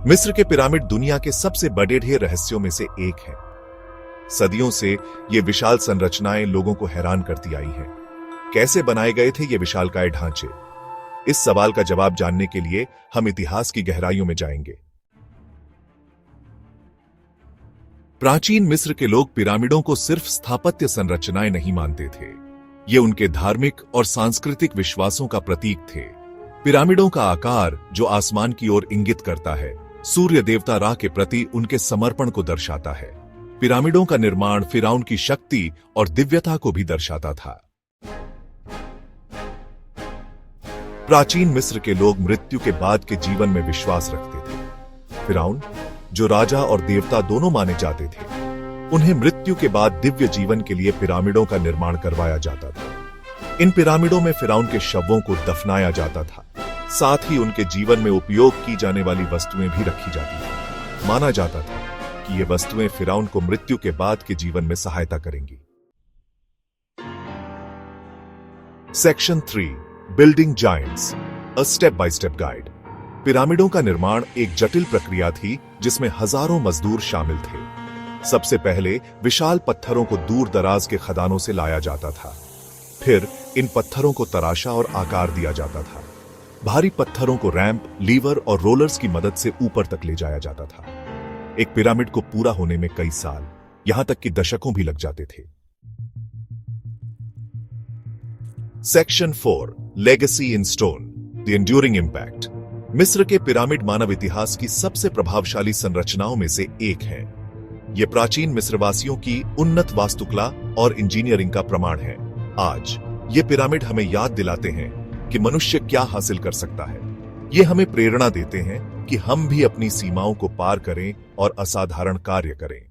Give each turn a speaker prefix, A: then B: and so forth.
A: मिस्र के पिरामिड दुनिया के सबसे बड़े रहस्यों में से एक है। सदियों से ये विशाल संरचनाएं लोगों को हैरान करती आई हैं। कैसे बनाए गए थे ये विशालकाय ढांचे? इस सवाल का जवाब जानने के लिए हम इतिहास की गहराइयों में जाएंगे। प्राचीन मिस्र के लोग पिरामिडों को सिर्फ स्थापत्य संरचनाएं नहीं मानते थे, ये उनके धार्मिक और सांस्कृतिक विश्वासों का प्रतीक थे। पिरामिडों का आकार, जो आसमान की ओर इंगित करता है, सूर्य देवता रा के प्रति उनके समर्पण को दर्शाता है। पिरामिडों का निर्माण फिरौन की शक्ति और दिव्यता को भी दर्शाता था। प्राचीन मिस्र के लोग मृत्यु के बाद के जीवन में विश्वास रखते थे। फिरौन, जो राजा और देवता दोनों माने जाते थे, उन्हें मृत्यु के बाद दिव्य जीवन के लिए पिरामिडों का निर्माण करवाया जाता था। इन पिरामिडों में फिरौन के शवों को दफनाया जाता था, साथ ही उनके जीवन में उपयोग की जाने वाली वस्तुएं भी रखी जाती थी। माना जाता था कि ये वस्तुएं फिरौन को मृत्यु के बाद के जीवन में सहायता करेंगी। Section 3, building giants, a step by step guide. पिरामिडों का निर्माण एक जटिल प्रक्रिया थी जिसमें हजारों मजदूर शामिल थे। सबसे पहले विशाल पत्थरों को दूर दराज के खदानों से लाया जाता था। फिर इन पत्थरों को तराशा और आकार दिया जाता था। भारी पत्थरों को रैंप, लीवर और रोलर्स की मदद से ऊपर तक ले जाया जाता था। एक पिरामिड को पूरा होने में कई साल, यहां तक कि दशकों भी लग जाते थे। Section 4, legacy in stone, the enduring impact. मिस्र के पिरामिड मानव इतिहास की सबसे प्रभावशाली संरचनाओं में से एक है। ये प्राचीन मिस्रवासियों की उन्नत वास्तुकला और इंजीनियरिंग का प्रमाण है। आज ये पिरामिड हमें याद दिलाते हैं कि मनुष्य क्या हासिल कर सकता है। ये हमें प्रेरणा देते हैं कि हम भी अपनी सीमाओं को पार करें और असाधारण कार्य करें।